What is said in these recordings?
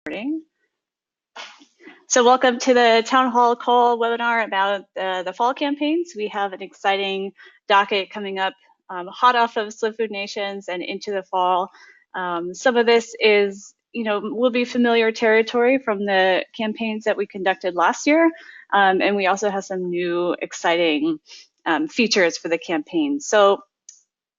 Recording. So welcome to the Town Hall Call webinar about the fall campaigns. We have an exciting docket coming up hot off of Slow Food Nations and into the fall. Some of this is, will be familiar territory from the campaigns that we conducted last year. And we also have some new exciting features for the campaign. So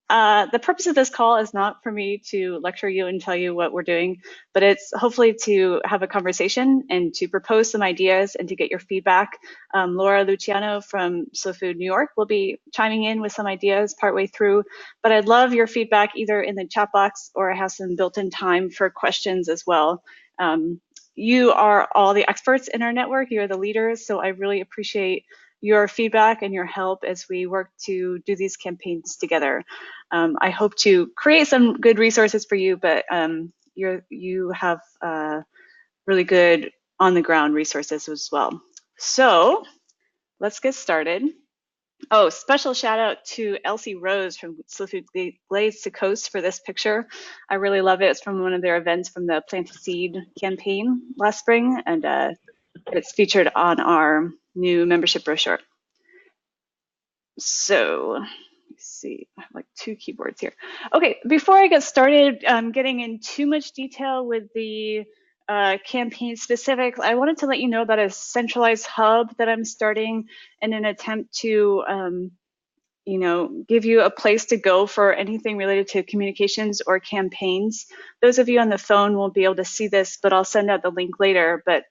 the purpose of this call is not for me to lecture you and tell you what we're doing, but it's hopefully to have a conversation and to propose some ideas and to get your feedback. Laura Luciano from Slow Food New York will be chiming in with some ideas partway through, but I'd love your feedback either in the chat box or I have some built-in time for questions as well. You are all the experts in our network, you're the leaders, so I really appreciate your feedback and your help as we work to do these campaigns together. I hope to create some good resources for you, but you have really good on-the-ground resources as well. So let's get started. Oh, special shout out to Elsie Rose from Slow Food Glades to Coast for this picture. I really love it. It's from one of their events from the Plant a Seed campaign last spring, and it's featured on our new membership brochure. So let's see, I have like two keyboards here. Okay, before I get started getting in too much detail with the campaign specifics, I wanted to let you know about a centralized hub that I'm starting in an attempt to give you a place to go for anything related to communications or campaigns. Those of you on the phone won't be able to see this, but I'll send out the link later. But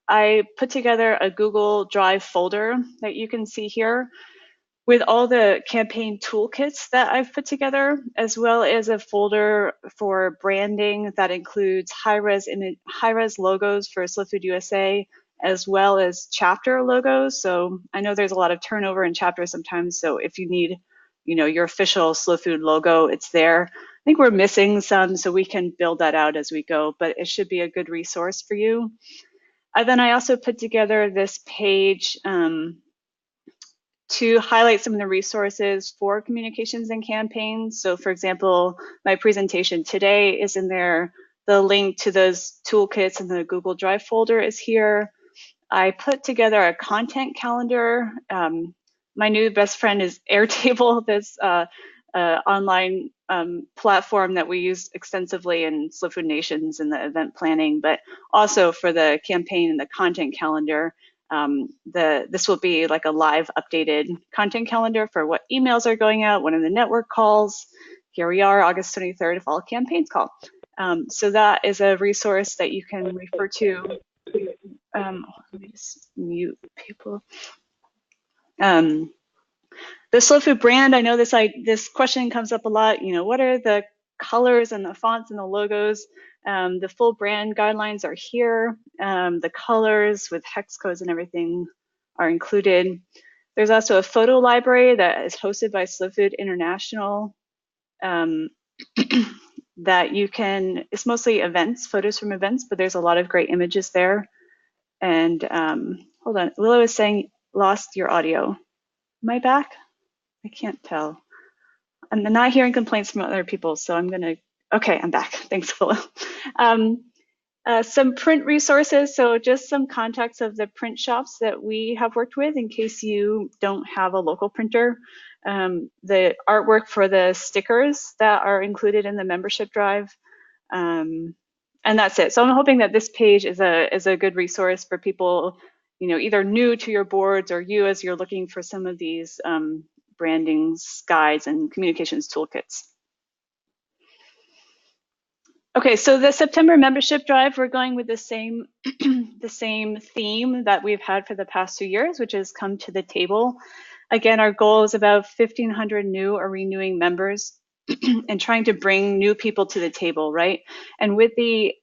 I put together a Google Drive folder that you can see here with all the campaign toolkits that I've put together, as well as a folder for branding that includes high-res logos for Slow Food USA, as well as chapter logos. So I know there's a lot of turnover in chapters sometimes, so if you need your official Slow Food logo, it's there. I think we're missing some, so we can build that out as we go, but it should be a good resource for you. And then I also put together this page to highlight some of the resources for communications and campaigns. So for example, my presentation today is in there. The link to those toolkits in the Google Drive folder is here. I put together a content calendar. My new best friend is Airtable, this online platform that we use extensively in Slow Food Nations in the event planning, but also for the campaign and the content calendar. This will be like a live updated content calendar for what emails are going out, when are the network calls. Here we are, August 23rd, fall campaigns call. So that is a resource that you can refer to. Let me just mute people. The Slow Food brand, I know this question comes up a lot. What are the colors and the fonts and the logos? The full brand guidelines are here. The colors with hex codes and everything are included. There's also a photo library that is hosted by Slow Food International that you can, it's mostly events, photos from events, but there's a lot of great images there. And hold on, Willow is saying, lost your audio. Am I back? I can't tell. I'm not hearing complaints from other people, so I'm gonna, okay, I'm back. Thanks, Willow. Some print resources, so just some contacts of the print shops that we have worked with in case you don't have a local printer. The artwork for the stickers that are included in the membership drive. And that's it. So I'm hoping that this page is a good resource for people, either new to your boards or you as you're looking for some of these branding guides and communications toolkits. Okay, so the September membership drive, we're going with the same the same theme that we've had for the past 2 years, which is come to the table. Again, our goal is about 1,500 new or renewing members and trying to bring new people to the table, right? And with the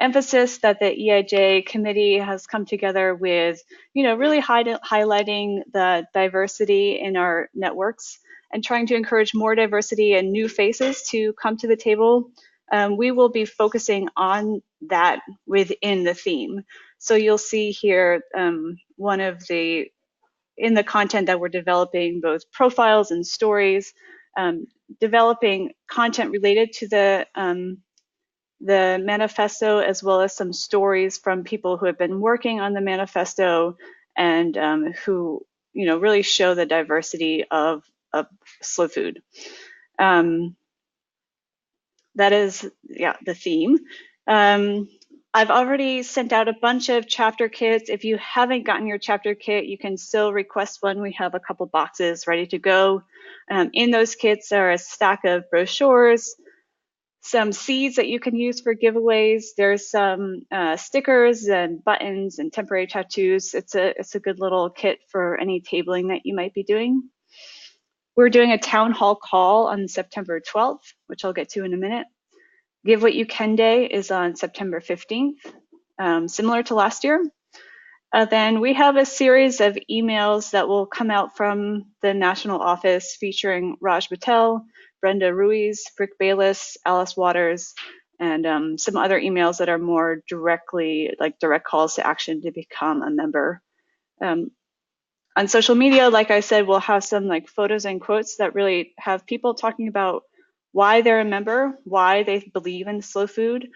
emphasis that the EIJ committee has come together with, really highlighting the diversity in our networks and trying to encourage more diversity and new faces to come to the table, we will be focusing on that within the theme. So you'll see here one of the, in the content that we're developing, both profiles and stories, developing content related to the the manifesto, as well as some stories from people who have been working on the manifesto and who, you know, really show the diversity of slow food. That is, yeah, the theme. I've already sent out a bunch of chapter kits. If you haven't gotten your chapter kit, you can still request one. We have a couple boxes ready to go. In those kits are a stack of brochures, some seeds that you can use for giveaways. There's some stickers and buttons and temporary tattoos. It's a good little kit for any tabling that you might be doing. We're doing a town hall call on September 12th, which I'll get to in a minute. Give What You Can Day is on September 15th, similar to last year. Then we have a series of emails that will come out from the national office featuring Raj Patel, Brenda Ruiz, Rick Bayless, Alice Waters, and some other emails that are more directly, like direct calls to action to become a member. On social media, like I said, we'll have some like photos and quotes that really have people talking about why they're a member, why they believe in slow food,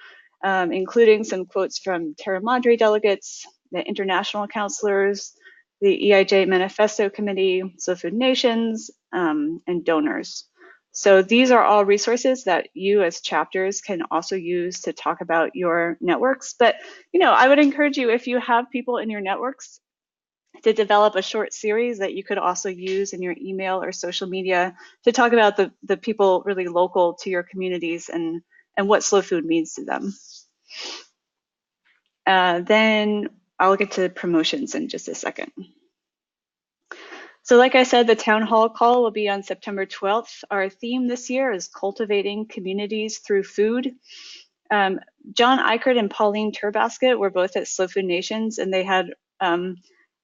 including some quotes from Terra Madre delegates, the international counselors, the EIJ Manifesto Committee, Slow Food Nations, and donors. So these are all resources that you as chapters can also use to talk about your networks. But, you know, I would encourage you, if you have people in your networks, to develop a short series that you could also use in your email or social media to talk about the people really local to your communities and what slow food means to them. Then I'll get to promotions in just a second. So like I said, the town hall call will be on September 12th. Our theme this year is cultivating communities through food. John Eichert and Pauline Turbasket were both at Slow Food Nations, and they have a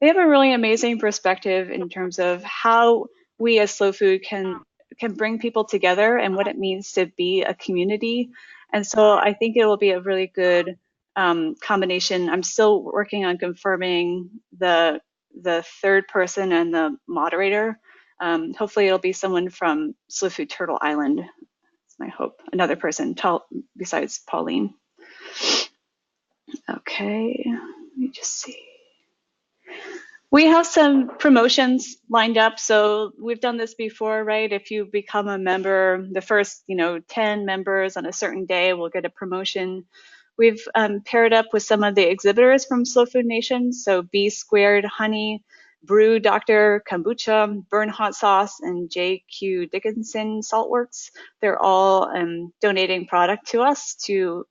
really amazing perspective in terms of how we as Slow Food can bring people together and what it means to be a community. And so I think it will be a really good combination. I'm still working on confirming the third person and the moderator. Hopefully it'll be someone from Slow Food Turtle Island. That's my hope. Another person besides Pauline. Okay, let me just see. We have some promotions lined up. So we've done this before, right? If you become a member, the first 10 members on a certain day will get a promotion. We've paired up with some of the exhibitors from Slow Food Nation. So B Squared Honey, Brew Dr. Kombucha, Burn Hot Sauce, and JQ Dickinson Saltworks. They're all donating product to us to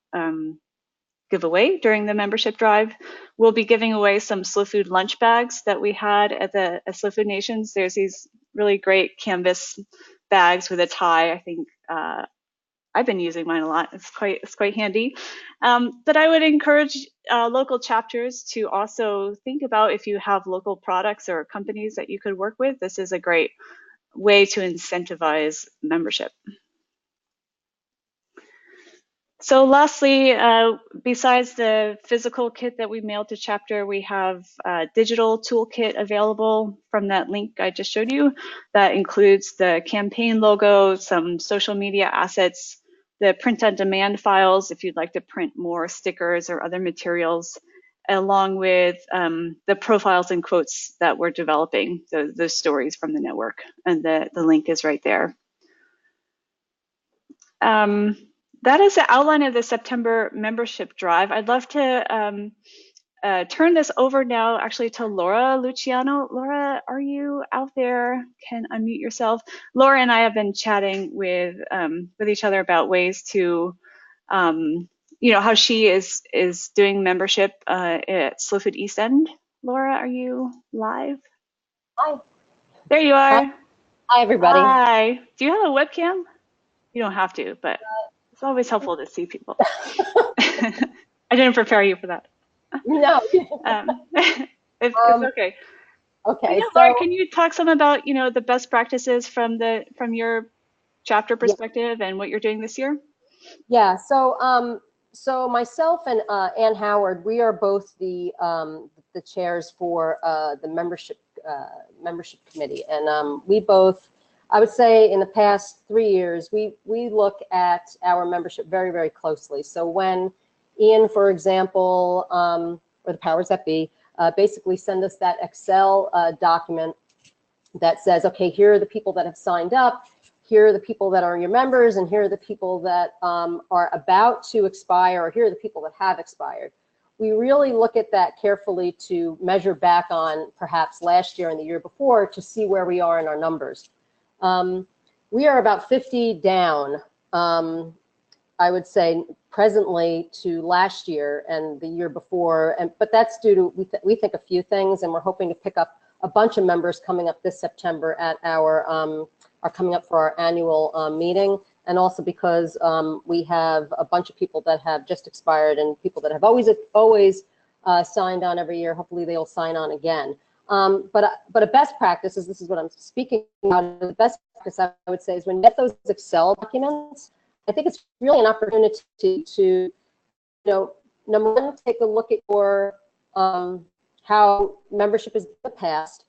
give away during the membership drive. We'll be giving away some Slow Food lunch bags that we had at Slow Food Nations. There's these really great canvas bags with a tie. I think I've been using mine a lot. It's quite handy. But I would encourage local chapters to also think about if you have local products or companies that you could work with. This is a great way to incentivize membership. So lastly, besides the physical kit that we mailed to chapter, we have a digital toolkit available from that link I just showed you. That includes the campaign logo, some social media assets, the print-on-demand files if you'd like to print more stickers or other materials, along with the profiles and quotes that we're developing, those stories from the network. And the link is right there. That is the outline of the September membership drive. I'd love to turn this over now actually to Laura Luciano. Laura, are you out there? Can unmute yourself. Laura and I have been chatting with each other about ways to, how she is doing membership at Slow Food East End. Laura, are you live? Hi. There you are. Hi, everybody. Hi. Do you have a webcam? You don't have to, but it's always helpful to see people. I didn't prepare you for that. No. It's okay. Okay. Yeah, Laura, can you talk some about the best practices from your chapter perspective and what you're doing this year? Yeah. So myself and Ann Howard, we are both the chairs for the membership committee, and we both I would say in the past 3 years, we look at our membership very, very closely. So when Ian, for example, or the powers that be, basically send us that Excel document that says, okay, here are the people that have signed up, here are the people that are your members, and here are the people that are about to expire, or here are the people that have expired. We really look at that carefully to measure back on perhaps last year and the year before to see where we are in our numbers. We are about 50 down, I would say, presently to last year and the year before, but that's due to, we think, a few things, and we're hoping to pick up a bunch of members coming up this September at our, are coming up for our annual meeting, and also because we have a bunch of people that have just expired and people that have always signed on every year. Hopefully they'll sign on again. But a best practice is, this is what I'm speaking about, the best practice I would say is when you get those Excel documents, I think it's really an opportunity to, you know, number one, take a look at your, how membership is in the past.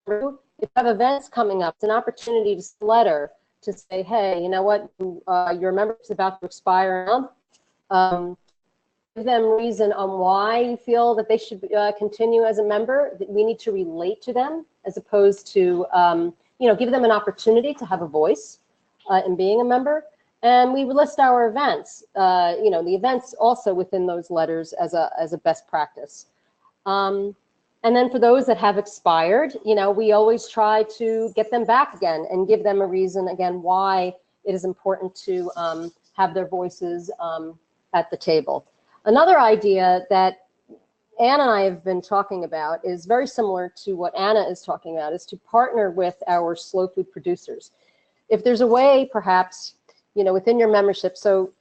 If you have events coming up, it's an opportunity to send a letter to say, hey, you know what, your membership's about to expire now. Give them reason on why you feel that they should continue as a member. That we need to relate to them, as opposed to, you know, give them an opportunity to have a voice in being a member. And we list our events, you know, the events also within those letters as a best practice. And then for those that have expired, you know, we always try to get them back again and give them a reason, again, why it is important to have their voices at the table. Another idea that Anna and I have been talking about is very similar to what Anna is talking about, is to partner with our slow food producers. If there's a way, perhaps, you know, within your membership, so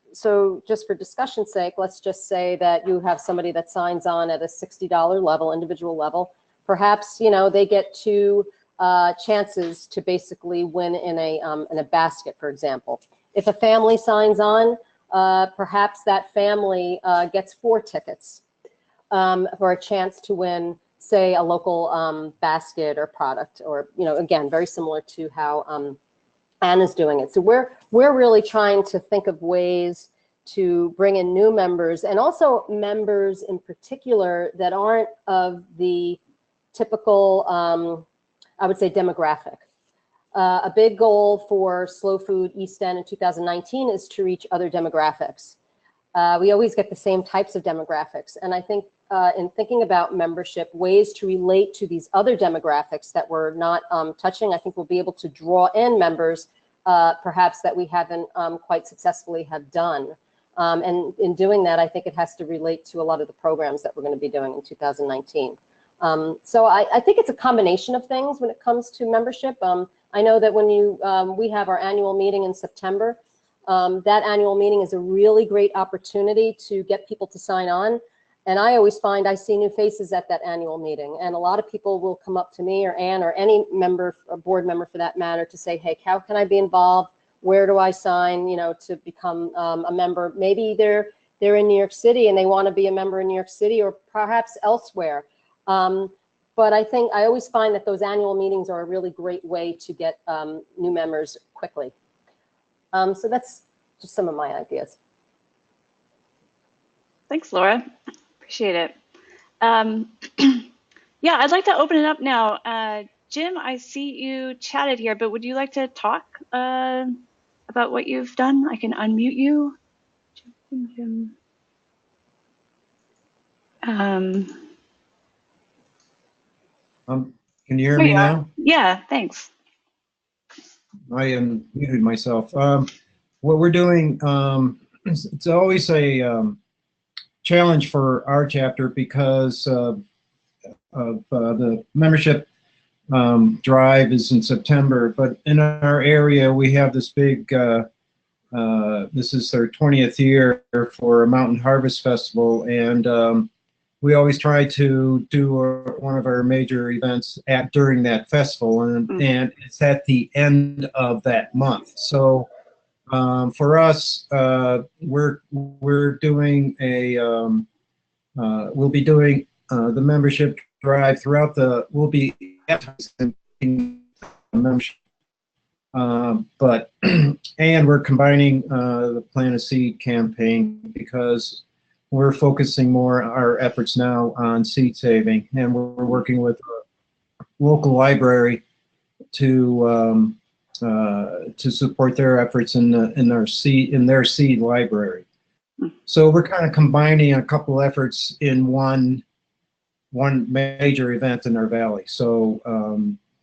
just for discussion's sake, let's just say that you have somebody that signs on at a $60 level, individual level. Perhaps, you know, they get 2 chances to basically win in a basket, for example. If a family signs on, perhaps that family gets 4 tickets for a chance to win, say, a local basket or product, or, you know, again, very similar to how Anna's doing it. So we're really trying to think of ways to bring in new members, and also members in particular that aren't of the typical, I would say, demographic. A big goal for Slow Food East End in 2019 is to reach other demographics. We always get the same types of demographics, and I think in thinking about membership, ways to relate to these other demographics that we're not touching, I think we'll be able to draw in members perhaps that we haven't quite successfully have done. And in doing that, I think it has to relate to a lot of the programs that we're going to be doing in 2019. So I think it's a combination of things when it comes to membership. I know that when we have our annual meeting in September, that annual meeting is a really great opportunity to get people to sign on. And I always find I see new faces at that annual meeting. And a lot of people will come up to me or Ann or any member, or board member for that matter, to say, hey, how can I be involved? Where do I sign, you know, to become a member? Maybe they're in New York City and they want to be a member in New York City, or perhaps elsewhere. But I think I always find that those annual meetings are a really great way to get new members quickly. So that's just some of my ideas. Thanks, Laura. Appreciate it. Yeah, I'd like to open it up now. Jim, I see you chatted here, but would you like to talk about what you've done? I can unmute you. Jim. Can you hear me now? Yeah, thanks. I muted myself. What we're doing, it's always a challenge for our chapter because of the membership drive is in September, but in our area we have this big, this is their 20th year for a Mountain Harvest Festival, and we always try to do one of our major events during that festival, and it's at the end of that month. So for us, we're doing a we'll be doing the membership drive throughout the. We'll be advertising membership But and we're combining the Plant a Seed campaign because we're focusing more our efforts now on seed saving, and we're working with a local library to support their efforts in their seed library. So we're kind of combining a couple efforts in one major event in our valley. So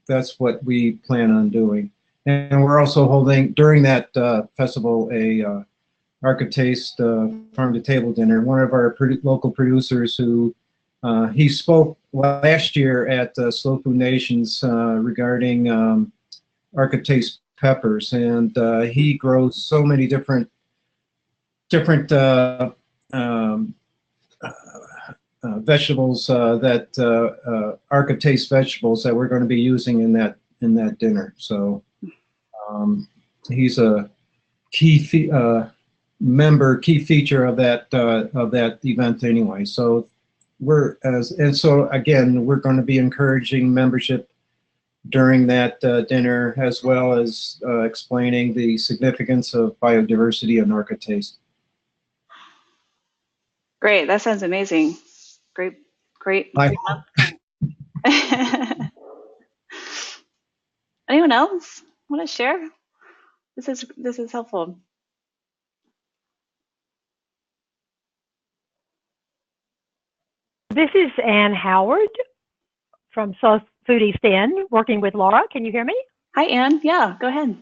that's what we plan on doing. And we're also holding, during that festival, a Arca-Taste Farm to Table dinner. One of our local producers who, he spoke last year at Slow Food Nations regarding Arca-Taste peppers. And he grows so many different vegetables that Arca-Taste vegetables that we're going to be using in that dinner. So he's a key feature of that event anyway. So so again, we're going to be encouraging membership during that dinner, as well as explaining the significance of biodiversity in Arca-Taste. Great, that sounds amazing. Great. Anyone else want to share? This is helpful. This is Ann Howard from Slow Food East End, working with Laura. Can you hear me? Hi, Ann. Yeah, go ahead.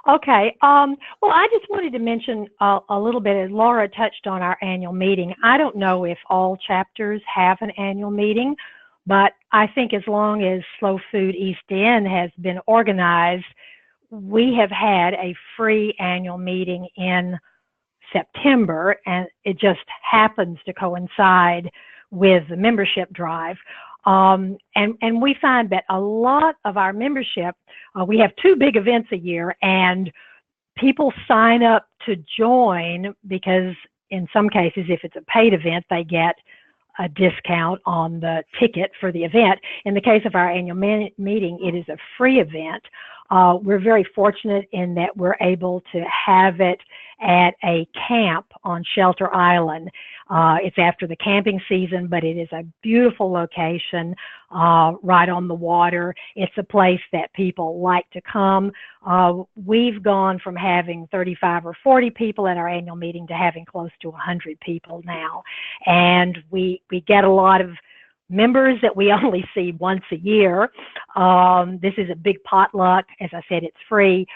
Okay. Well, I just wanted to mention a little bit, as Laura touched on our annual meeting. I don't know if all chapters have an annual meeting, but I think as long as Slow Food East End has been organized, we have had a free annual meeting in September, and it just happens to coincide with the membership drive. And we find that a lot of our membership, we have 2 big events a year, and people sign up to join because in some cases, if it's a paid event, they get a discount on the ticket for the event. In the case of our annual meeting, it is a free event. We're very fortunate in that we're able to have it at a camp on Shelter Island. It's after the camping season, but it is a beautiful location right on the water. It's a place that people like to come. We've gone from having 35 or 40 people at our annual meeting to having close to 100 people now. And we get a lot of members that we only see once a year. This is a big potluck. As I said, it's free.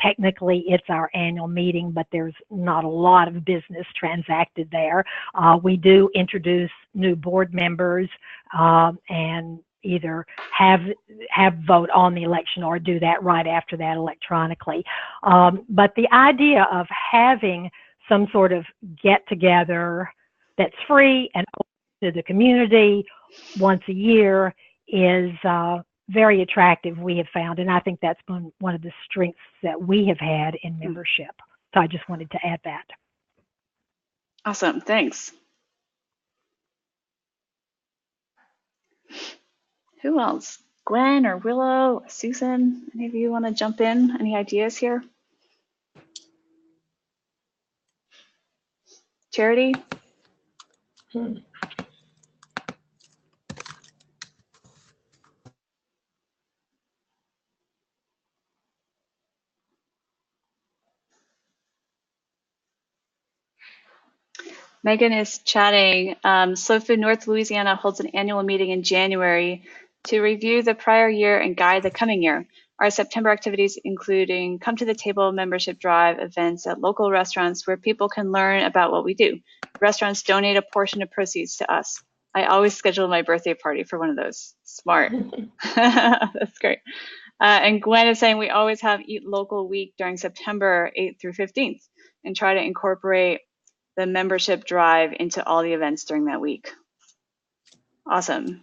Technically, it's our annual meeting, but there's not a lot of business transacted there. We do introduce new board members and either have vote on the election or do that right after that electronically. But the idea of having some sort of get-together that's free and open to the community once a year is very attractive, we have found, and I think that's been one of the strengths that we have had in membership. So I just wanted to add that. Awesome, thanks. Who else? Gwen or Willow, Susan, any of you want to jump in? Any ideas here? Charity? Megan is chatting. Slow Food North Louisiana holds an annual meeting in January to review the prior year and guide the coming year. Our September activities including come to the table membership drive events at local restaurants where people can learn about what we do. Restaurants donate a portion of proceeds to us. I always schedule my birthday party for one of those. Smart. That's great. And Gwen is saying we always have Eat Local Week during September 8th through 15th and try to incorporate the membership drive into all the events during that week. Awesome.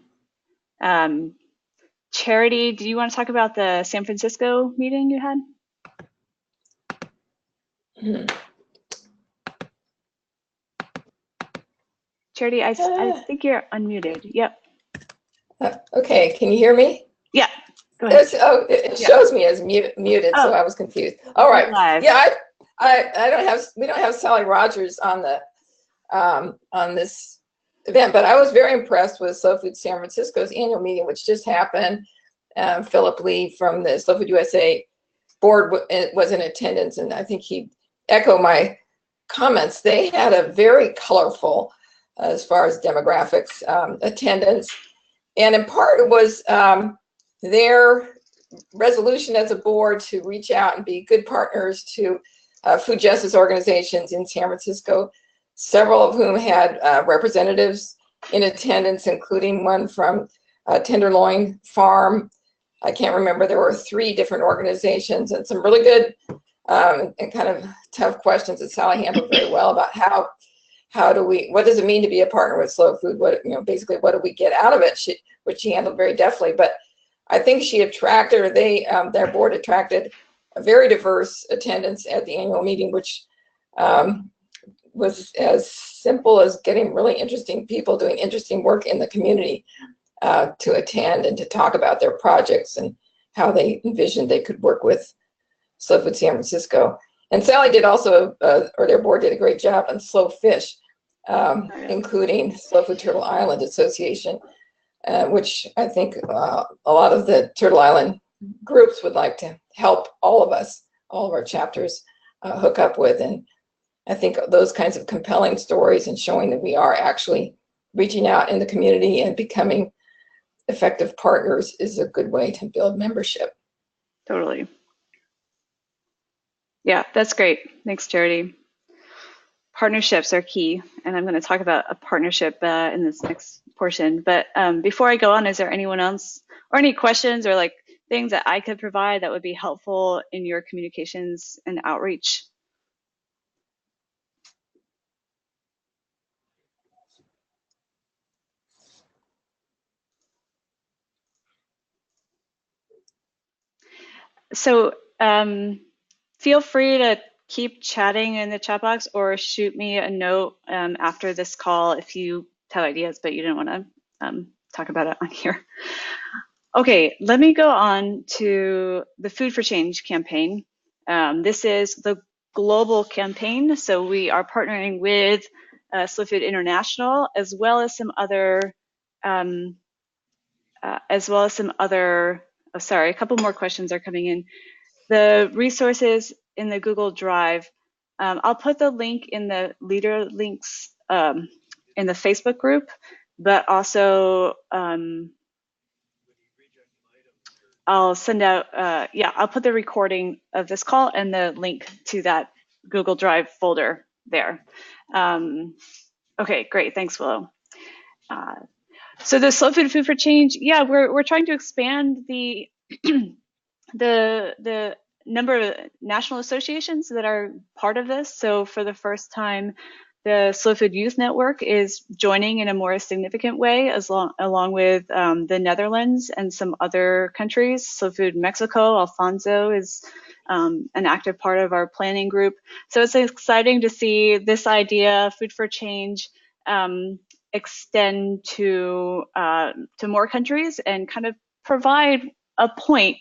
Charity, do you want to talk about the San Francisco meeting you had? Charity, I think you're unmuted. Yep. Okay, can you hear me? Yeah. Go ahead. It Yeah. shows me as muted, so Oh, I was confused. All right. live. Yeah, we don't have Sally Rogers on this event, but I was very impressed with Slow Food San Francisco's annual meeting, which just happened. Philip Lee from the Slow Food USA board was in attendance, and I think he echoed my comments. They had a very colorful, as far as demographics, attendance, and in part it was their resolution as a board to reach out and be good partners to food justice organizations in San Francisco, several of whom had representatives in attendance, including one from Tenderloin Farm. I can't remember, there were 3 different organizations and some really good and kind of tough questions that Sally handled very well about what does it mean to be a partner with Slow Food? Basically, what do we get out of it? Which she handled very deftly. But I think she attracted, or their board attracted, a very diverse attendance at the annual meeting, which was as simple as getting really interesting people doing interesting work in the community to attend and to talk about their projects and how they envisioned they could work with Slow Food San Francisco. And Sally did also, or their board did a great job on Slow Fish, including Slow Food Turtle Island Association, which I think a lot of the Turtle Island groups would like to help all of us, all of our chapters, hook up with. And I think those kinds of compelling stories and showing that we are actually reaching out in the community and becoming effective partners is a good way to build membership. Totally. Yeah, that's great. Thanks, Charity. Partnerships are key, and I'm going to talk about a partnership in this next portion. But before I go on, is there anyone else or any questions or like things that I could provide that would be helpful in your communications and outreach? So feel free to keep chatting in the chat box or shoot me a note after this call if you have ideas, but you didn't want to talk about it on here. Okay, let me go on to the Food for Change campaign. This is the global campaign, so we are partnering with Slow Food International as well as some other sorry, a couple more questions are coming in. The resources in the Google Drive, I'll put the link in the leader links in the Facebook group, but also I'll send out, I'll put the recording of this call and the link to that Google Drive folder there. Okay, great, thanks, Willow. So the Slow Food for Change, yeah, we're trying to expand the the number of national associations that are part of this. So for the first time, the Slow Food Youth Network is joining in a more significant way, along with the Netherlands and some other countries. Slow Food Mexico, Alfonso is an active part of our planning group. So it's exciting to see this idea, Food for Change, extend to more countries and kind of provide a point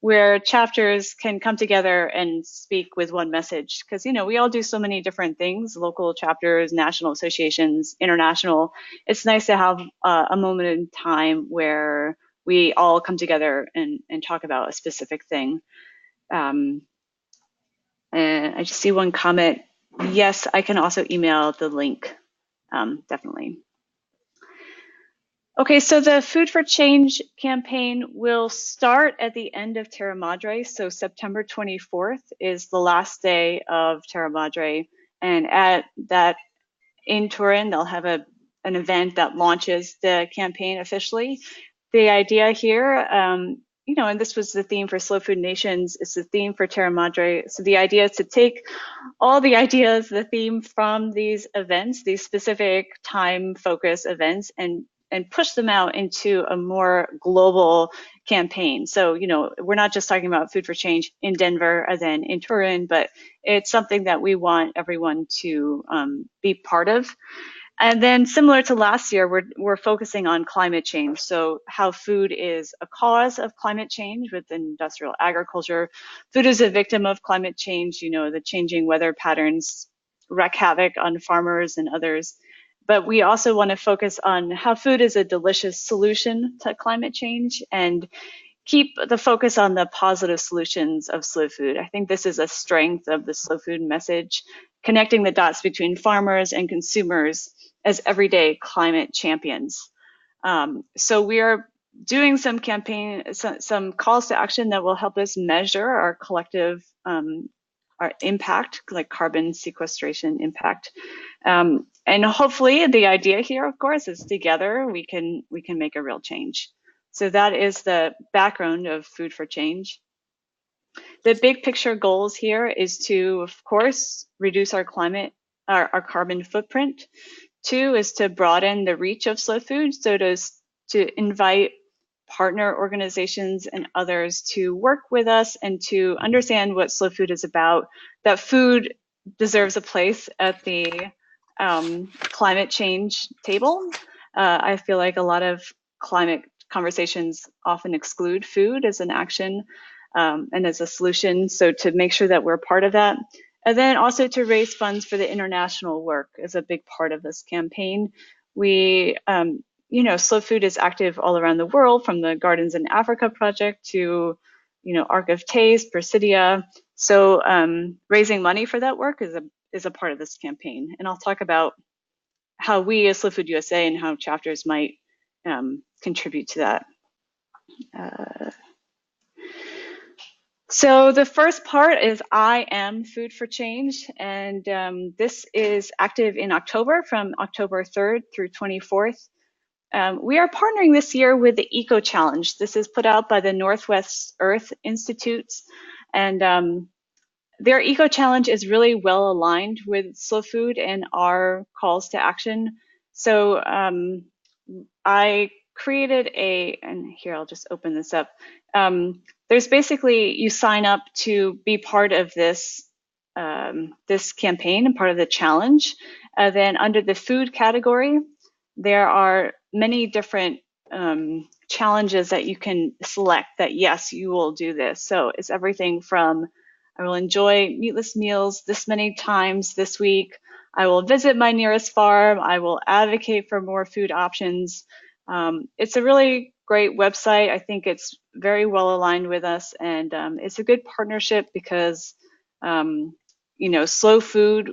where chapters can come together and speak with one message. Because, we all do so many different things, local chapters, national associations, international. It's nice to have a moment in time where we all come together and talk about a specific thing. And I just see one comment. Yes, I can also email the link, definitely. Okay, so the Food for Change campaign will start at the end of Terra Madre. So September 24th is the last day of Terra Madre. And at that, in Turin, they'll have an event that launches the campaign officially. The idea here, and this was the theme for Slow Food Nations, it's the theme for Terra Madre. So the idea is to take all the ideas, the theme from these events, these specific time-focused events, and push them out into a more global campaign. So, we're not just talking about Food for Change in Denver and then in Turin, but it's something that we want everyone to be part of. And then similar to last year, we're focusing on climate change. So how food is a cause of climate change with industrial agriculture. Food is a victim of climate change. You know, the changing weather patterns wreak havoc on farmers and others. But we also want to focus on how food is a delicious solution to climate change and keep the focus on the positive solutions of slow food. I think this is a strength of the slow food message, connecting the dots between farmers and consumers as everyday climate champions. So we are doing some some calls to action that will help us measure our collective our impact, like carbon sequestration impact. And hopefully the idea here, of course, is together we can make a real change. So that is the background of Food for Change. The big picture goals here is to, of course, reduce our carbon footprint. 2 is to broaden the reach of slow food, so to invite partner organizations and others to work with us and to understand what slow food is about, that food deserves a place at the climate change table. I feel like a lot of climate conversations often exclude food as an action and as a solution. So to make sure that we're part of that. And then also to raise funds for the international work is a big part of this campaign. We, you know, slow food is active all around the world, from the Gardens in Africa project to, you know, Arc of Taste, Persidia. So raising money for that work is a part of this campaign. And I'll talk about how we as Slow Food USA and how chapters might contribute to that. So the first part is I Am Food for Change, and this is active in October, from October 3rd through 24th. We are partnering this year with the Eco Challenge. This is put out by the Northwest Earth Institutes, and their Eco Challenge is really well aligned with Slow Food and our calls to action. So I created and here I'll just open this up. There's basically, you sign up to be part of this this campaign and part of the challenge. Then under the food category, there are many different challenges that you can select that, yes, you will do this. So it's everything from, I will enjoy meatless meals this many times this week. I will visit my nearest farm. I will advocate for more food options. It's a really great website. I think it's very well aligned with us, and it's a good partnership because, you know, Slow Food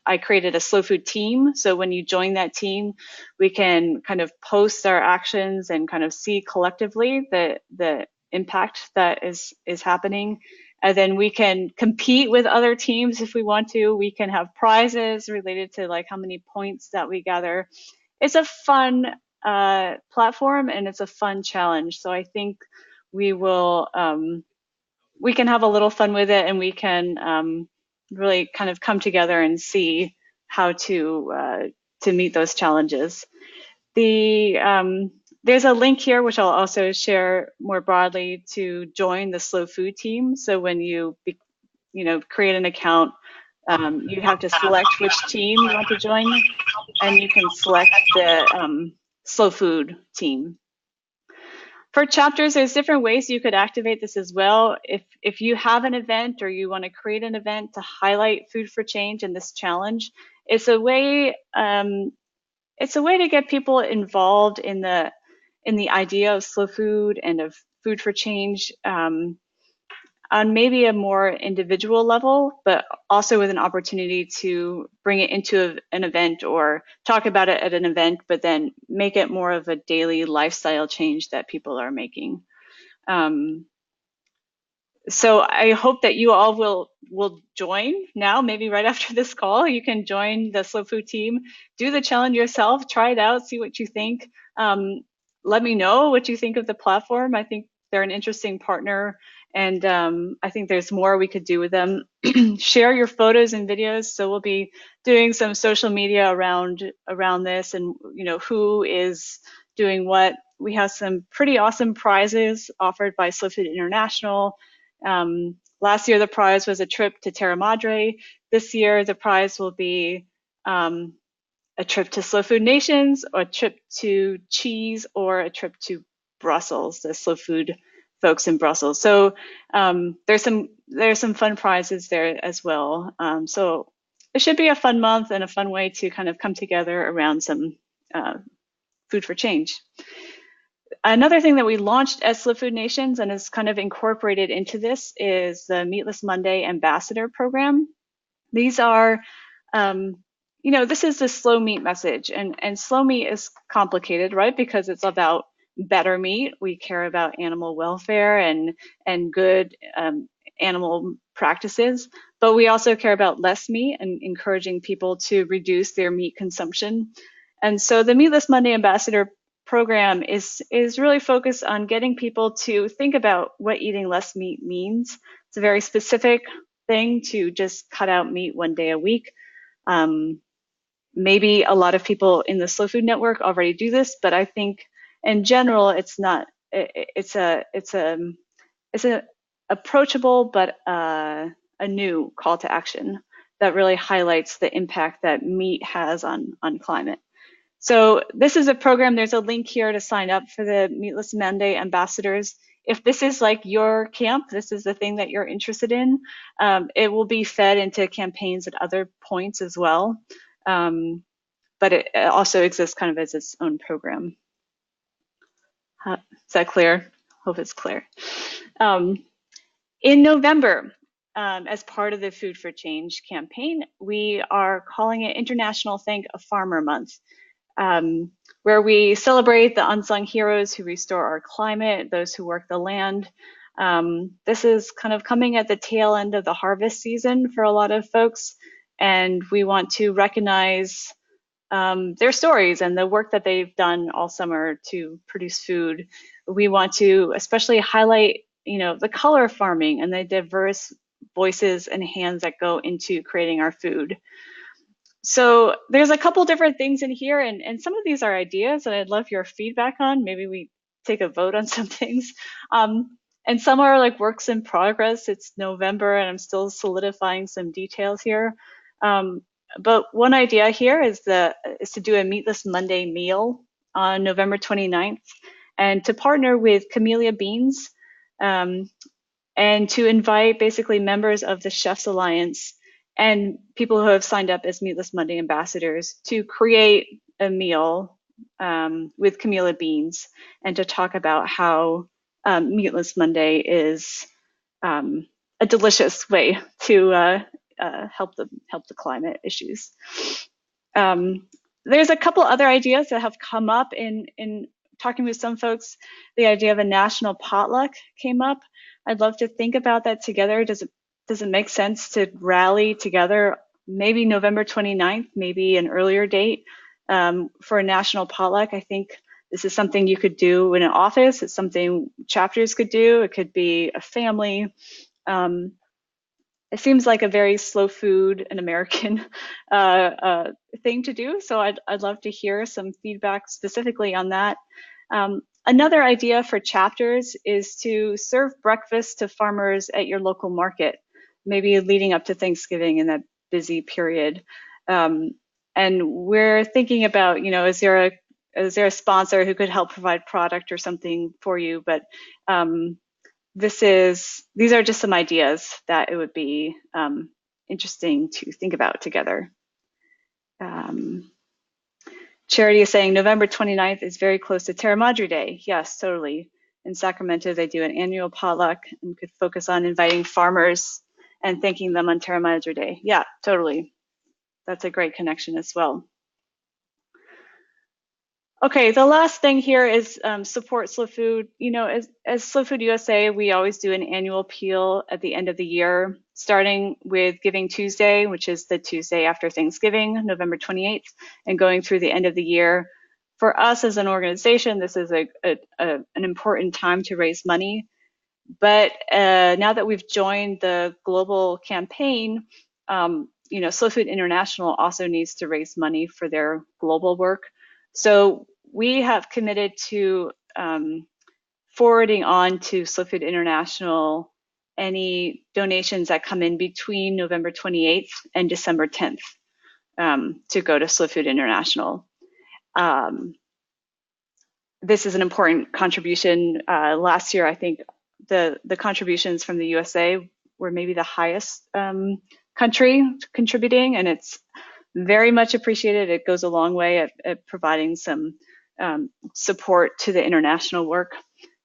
I created a Slow Food team. So when you join that team, we can kind of post our actions and kind of see collectively the impact that is happening. And then we can compete with other teams if we want to. We can have prizes related to like how many points that we gather. It's a fun platform and it's a fun challenge. So I think we will, we can have a little fun with it, and we can really kind of come together and see how to meet those challenges. There's a link here, which I'll also share more broadly, to join the Slow Food team. So when you create an account, you have to select which team you want to join, and you can select the Slow Food team. For chapters, there's different ways you could activate this as well. If you have an event or you want to create an event to highlight Food for Change in this challenge, it's a way to get people involved in the idea of slow food and of Food for Change on maybe a more individual level, but also with an opportunity to bring it into an event or talk about it at an event, but then make it more of a daily lifestyle change that people are making. So I hope that you all will join now, maybe right after this call. You can join the Slow Food team, do the challenge yourself, try it out, see what you think. Let me know what you think of the platform. I think they're an interesting partner, and I think there's more we could do with them. Share your photos and videos. So we'll be doing some social media around this, and who is doing what. We have some pretty awesome prizes offered by Slow Food International. Last year the prize was a trip to Terra Madre. This year the prize will be a trip to Slow Food Nations, or a trip to Cheese, or a trip to Brussels, the slow food folks in Brussels. So there's some fun prizes there as well. So it should be a fun month and a fun way to kind of come together around some food for change. Another thing that we launched as Slow Food Nations and is kind of incorporated into this is the Meatless Monday Ambassador Program. These are, this is the slow meat message, and slow meat is complicated, right? Because it's about better meat. We care about animal welfare and good animal practices, but we also care about less meat and encouraging people to reduce their meat consumption. And so the Meatless Monday Ambassador Program is really focused on getting people to think about what eating less meat means. It's a very specific thing to just cut out meat one day a week. Maybe a lot of people in the Slow Food Network already do this, but I think in general it's not. It's an approachable but a new call to action that really highlights the impact that meat has on climate. So this is a program. There's a link here to sign up for the Meatless Monday Ambassadors. If this is like your camp, this is the thing that you're interested in, it will be fed into campaigns at other points as well. But it also exists kind of as its own program. Is that clear? Hope it's clear. In November, as part of the Food for Change campaign, we are calling it International Thank a Farmer Month. Where we celebrate the unsung heroes who restore our climate, those who work the land. This is kind of coming at the tail end of the harvest season for a lot of folks, and we want to recognize their stories and the work that they've done all summer to produce food. We want to especially highlight, the color of farming and the diverse voices and hands that go into creating our food. So there's a couple different things in here, and some of these are ideas that I'd love your feedback on. Maybe we take a vote on some things. And some are like works in progress. It's November and I'm still solidifying some details here. But one idea here is to do a Meatless Monday meal on November 29th and to partner with Camellia Beans and to invite basically members of the Chefs Alliance and people who have signed up as Meatless Monday ambassadors to create a meal with Camellia Beans and to talk about how Meatless Monday is a delicious way to help the climate issues. There's a couple other ideas that have come up in talking with some folks. The idea of a national potluck came up. I'd love to think about that together. Does it make sense to rally together, maybe November 29th, maybe an earlier date for a national potluck? I think this is something you could do in an office. It's something chapters could do. It could be a family. It seems like a very slow food and American thing to do. So I'd love to hear some feedback specifically on that. Another idea for chapters is to serve breakfast to farmers at your local market, maybe leading up to Thanksgiving in that busy period. And we're thinking about, is there a sponsor who could help provide product or something for you? But these are just some ideas that it would be interesting to think about together. Charity is saying November 29th is very close to Terra Madre Day. Yes, totally. In Sacramento, they do an annual potluck and could focus on inviting farmers and thanking them on Terra Madre Day. Yeah, totally. That's a great connection as well. Okay, the last thing here is support Slow Food. As Slow Food USA, we always do an annual appeal at the end of the year, starting with Giving Tuesday, which is the Tuesday after Thanksgiving, November 28th, and going through the end of the year. For us as an organization, this is an important time to raise money. But now that we've joined the global campaign, Slow Food International also needs to raise money for their global work. So we have committed to forwarding on to Slow Food International any donations that come in between November 28th and December 10th. to go to Slow Food International. This is an important contribution. Last year, I think the contributions from the USA were maybe the highest country contributing, and it's very much appreciated. It goes a long way at providing some support to the international work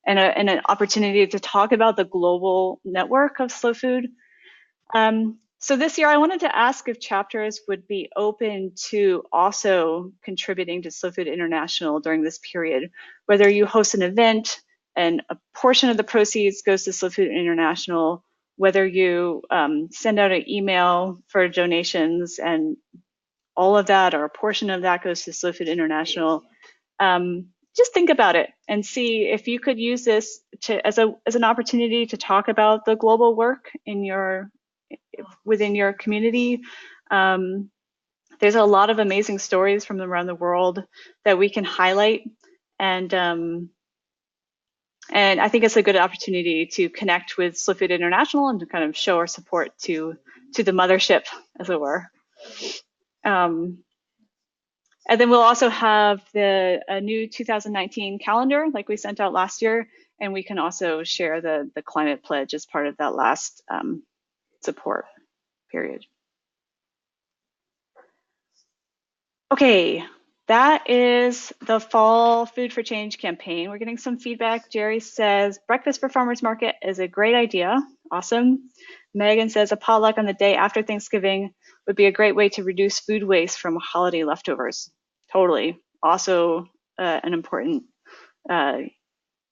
and an opportunity to talk about the global network of slow food. So this year I wanted to ask if chapters would be open to also contributing to Slow Food International during this period, whether you host an event and a portion of the proceeds goes to Slow Food International, whether you send out an email for donations and all of that or a portion of that goes to Slow Food International. Just think about it and see if you could use this as an opportunity to talk about the global work within your community. There's a lot of amazing stories from around the world that we can highlight, and I think it's a good opportunity to connect with Slow Food International and to kind of show our support to the mothership, as it were. And then we'll also have a new 2019 calendar like we sent out last year, and we can also share the climate pledge as part of that last support period. Okay, that is the Fall Food for Change campaign. We're getting some feedback. Jerry says, breakfast for farmers market is a great idea. Awesome. Megan says, a potluck on the day after Thanksgiving would be a great way to reduce food waste from holiday leftovers. Totally. Also an important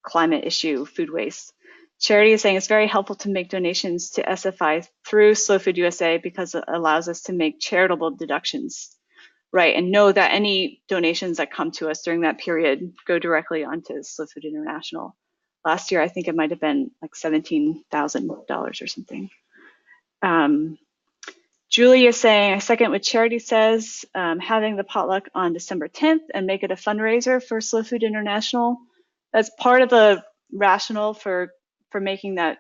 climate issue, food waste. Charity is saying it's very helpful to make donations to SFI through Slow Food USA because it allows us to make charitable deductions, right? And know that any donations that come to us during that period go directly onto Slow Food International. Last year, I think it might have been like $17,000 or something. Julie is saying, I second what Charity says, having the potluck on December 10th and make it a fundraiser for Slow Food International. That's part of the rationale for making that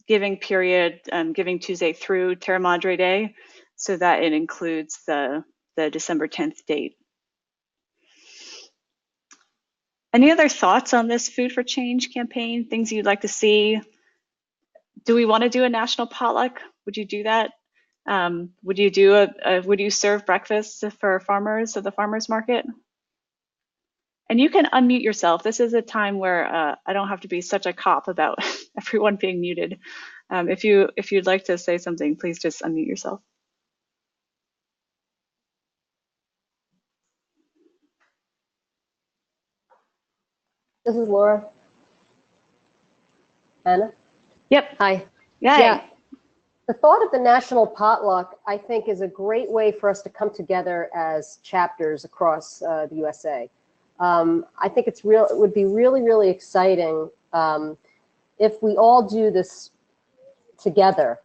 giving period, Giving Tuesday through Terra Madre Day, so that it includes the December 10th date. Any other thoughts on this Food for Change campaign? Things you'd like to see? Do we want to do a national potluck? Would you do that? Would you serve breakfast for farmers at the farmers market? And you can unmute yourself. This is a time where I don't have to be such a cop about everyone being muted. If you'd like to say something, please just unmute yourself. This is Laura. Anna? Yep. Hi. Yeah. The thought of the national potluck, I think, is a great way for us to come together as chapters across the USA. I think it would be really, really exciting if we all do this together.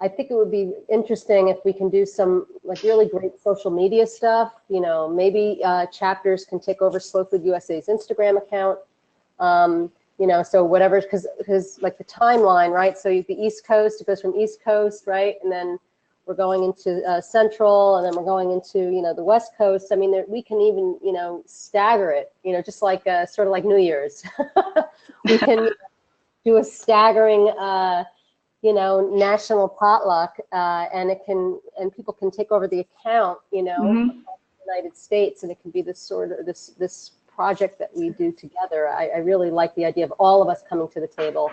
I think it would be interesting if we can do some like really great social media stuff. You know, maybe chapters can take over Slow Food USA's Instagram account. You know, so whatever, because like the timeline, right? So the East Coast, it goes from East Coast, right? And then we're going into Central, and then we're going into, you know, the West Coast. I mean, we can even, you know, stagger it, you know, just like sort of like New Year's. We can do a staggering, you know, national potluck, and people can take over the account, you know, of the United States, and it can be this sort of this project that we do together. I really like the idea of all of us coming to the table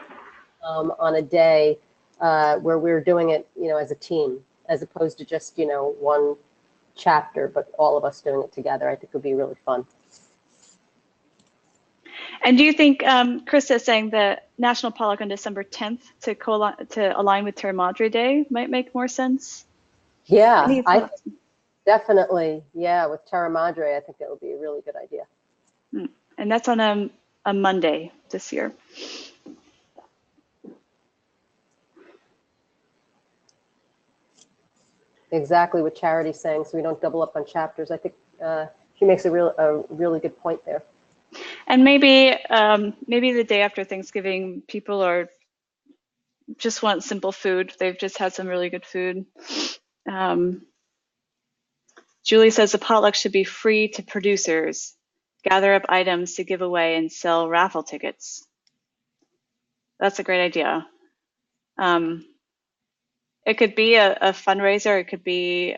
on a day where we're doing it, you know, as a team, as opposed to just, you know, one chapter, but all of us doing it together. I think would be really fun. And do you think, Krista is saying that National Potluck on December 10th to align with Terra Madre Day might make more sense? Yeah, definitely. Yeah, with Terra Madre, I think that would be a really good idea. And that's on a Monday this year. Exactly what Charity's saying, so we don't double up on chapters. I think she makes a really good point there. And maybe the day after Thanksgiving, people just want simple food. They've just had some really good food. Julie says the potluck should be free to producers. Gather up items to give away and sell raffle tickets. That's a great idea. It could be a fundraiser. It could be,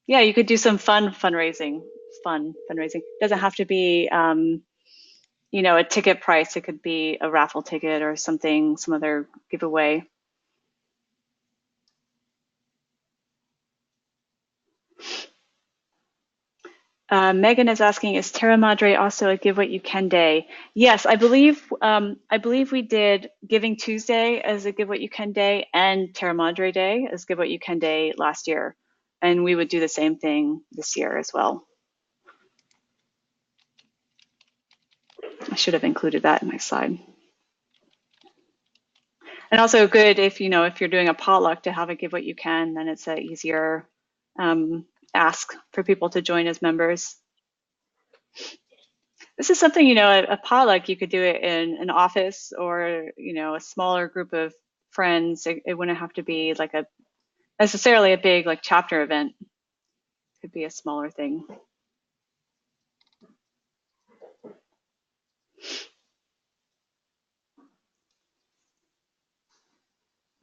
yeah, you could do some fundraising. It doesn't have to be, you know, a ticket price. It could be a raffle ticket or something, some other giveaway. Megan is asking, is Terra Madre also a Give What You Can Day? Yes, I believe we did Giving Tuesday as a Give What You Can Day and Terra Madre Day as Give What You Can Day last year. And we would do the same thing this year as well. I should have included that in my slide. And also good if, you know, if you're doing a potluck to have a Give What You Can, then it's an easier ask for people to join as members. This is something, you know, a potluck, you could do it in an office or, you know, a smaller group of friends. It wouldn't have to be like necessarily a big like chapter event. It could be a smaller thing.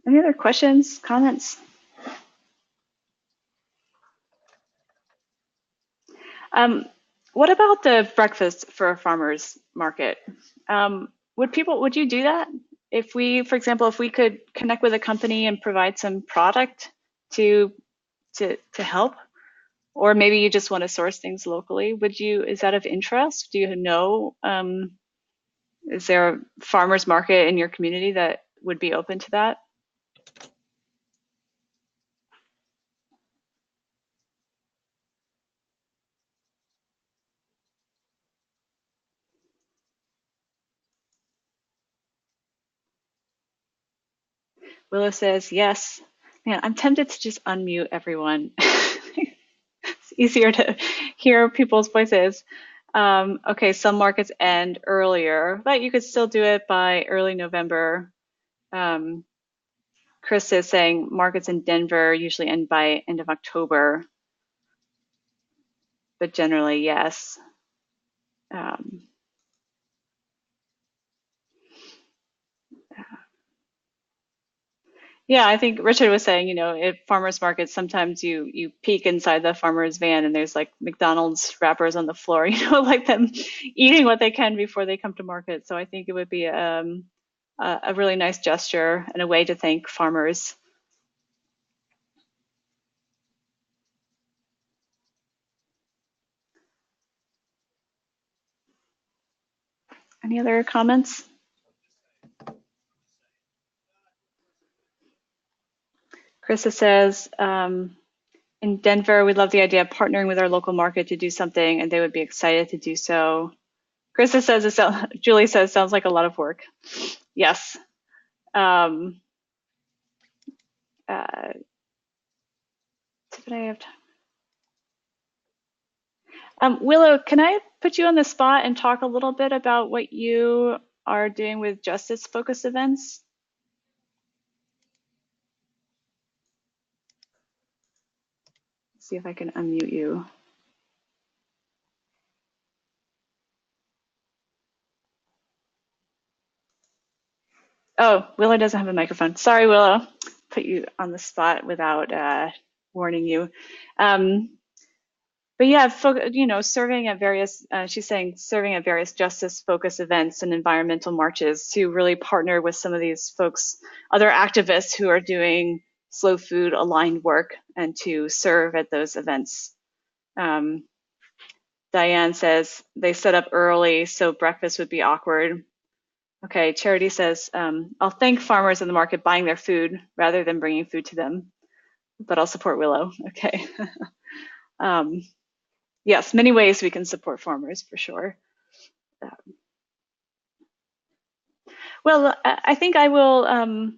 Any other questions, comments? What about the breakfast for a farmer's market? Would you do that? If we, for example, if we could connect with a company and provide some product to help, or maybe you just want to source things locally, is that of interest? Do you know, is there a farmer's market in your community that would be open to that? Willow says yes. Man, I'm tempted to just unmute everyone. It's easier to hear people's voices. Okay, some markets end earlier, but you could still do it by early November. Chris is saying markets in Denver usually end by end of October, but generally, yes. Yeah, I think Richard was saying, you know, at farmers markets, sometimes you peek inside the farmer's van and there's like McDonald's wrappers on the floor, you know, like them eating what they can before they come to market. So I think it would be a really nice gesture and a way to thank farmers. Any other comments? Krista says, in Denver, we love the idea of partnering with our local market to do something, and they would be excited to do so. Krista says, Julie says, sounds like a lot of work. Yes. Did I have time? Willow, can I put you on the spot and talk a little bit about what you are doing with justice-focused events? Let's see if I can unmute you. Oh, Willow doesn't have a microphone. Sorry, Willow. Put you on the spot without warning you. But yeah, you know, serving at various, she's saying serving at various justice-focused events and environmental marches to really partner with some of these folks, other activists who are doing slow food aligned work and to serve at those events. Diane says they set up early so breakfast would be awkward. Okay, Charity says, I'll thank farmers in the market buying their food rather than bringing food to them, but I'll support Willow. Okay. Yes, many ways we can support farmers for sure. Well, I think I will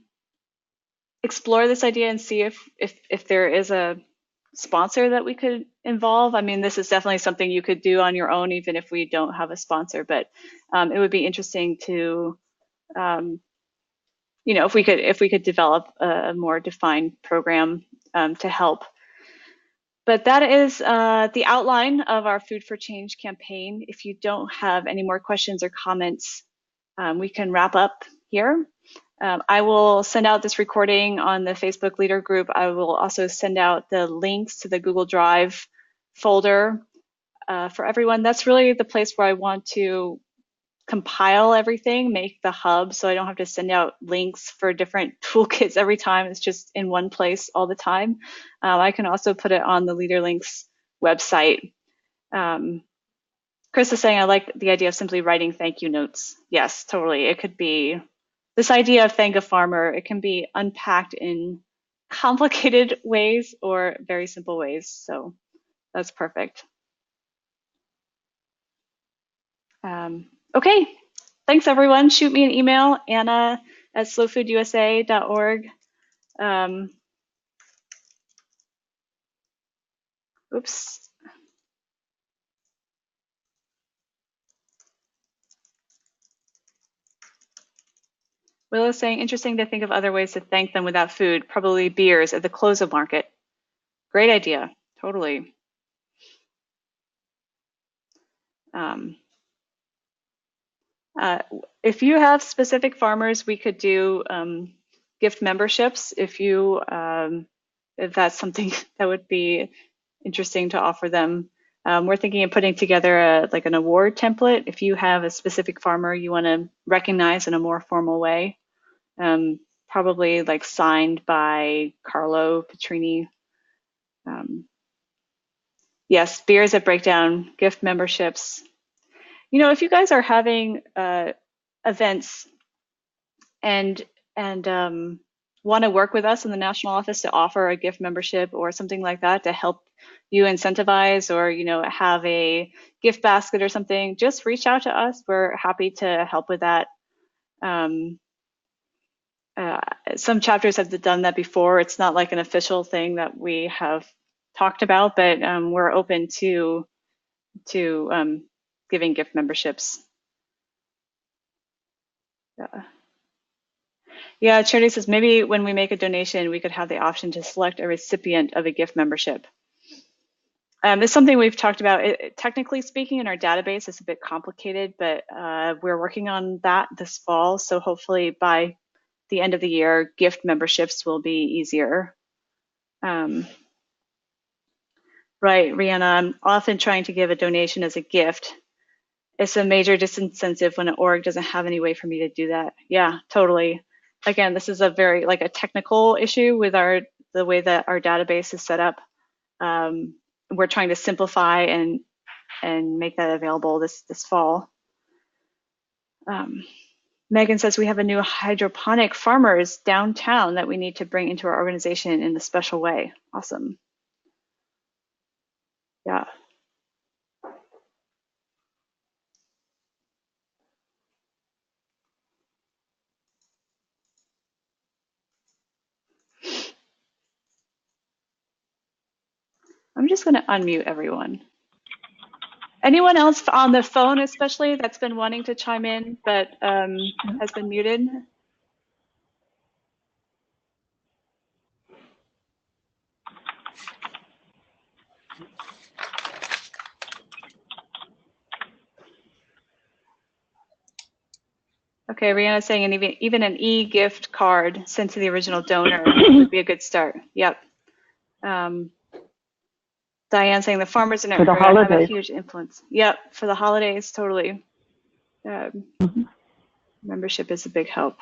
explore this idea and see if there is a sponsor that we could involve. I mean, this is definitely something you could do on your own, even if we don't have a sponsor. But it would be interesting to, you know, if we could develop a more defined program to help. But that is the outline of our Food for Change campaign. If you don't have any more questions or comments, we can wrap up here. I will send out this recording on the Facebook Leader group. I will also send out the links to the Google Drive folder for everyone. That's really the place where I want to compile everything, make the hub, so I don't have to send out links for different toolkits every time. It's just in one place all the time. I can also put it on the LeaderLinks website. Chris is saying, I like the idea of simply writing thank you notes. Yes, totally. It could be this idea of thank a farmer. It can be unpacked in complicated ways or very simple ways. So that's perfect. Okay, thanks everyone. Shoot me an email, anna@slowfoodusa.org. Oops. Will is saying, interesting to think of other ways to thank them without food, probably beers at the close of market. Great idea, totally. If you have specific farmers, we could do gift memberships if that's something that would be interesting to offer them. We're thinking of putting together like an award template if you have a specific farmer you want to recognize in a more formal way. Probably like signed by Carlo Petrini. Yes, beers at Breakdown, gift memberships. You know, if you guys are having events and want to work with us in the national office to offer a gift membership or something like that to help you incentivize, or have a gift basket or something, just reach out to us. We're happy to help with that. Some chapters have done that before. It's not like an official thing that we have talked about, but we're open to giving gift memberships. Yeah, Charity says maybe when we make a donation, we could have the option to select a recipient of a gift membership. It's something we've talked about. Technically speaking, in our database, it's a bit complicated, but we're working on that this fall. So hopefully by the end of the year, gift memberships will be easier. Right, Rihanna, I'm often trying to give a donation as a gift. It's a major disincentive when an org doesn't have any way for me to do that. Yeah, totally. Again, this is a very a technical issue with the way that our database is set up. We're trying to simplify and make that available this fall. Megan says we have a new hydroponic farmers downtown that we need to bring into our organization in a special way. Awesome. Yeah. I'm just going to unmute everyone. Anyone else on the phone, especially, that's been wanting to chime in but has been muted? Okay, Rihanna's saying even an e-gift card sent to the original donor would be a good start. Yep. Diane saying the farmers in our area have a huge influence. Yep, for the holidays, totally. Membership is a big help.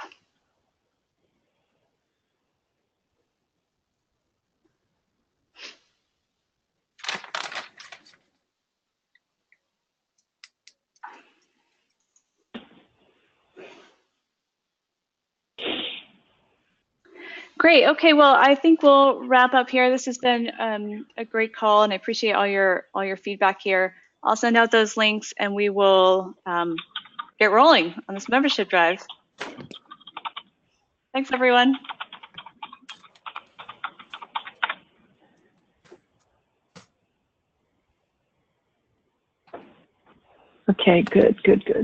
Great. Okay. Well, I think we'll wrap up here. This has been a great call, and I appreciate all your feedback here. I'll send out those links, and we will get rolling on this membership drive. Thanks, everyone. Okay. Good.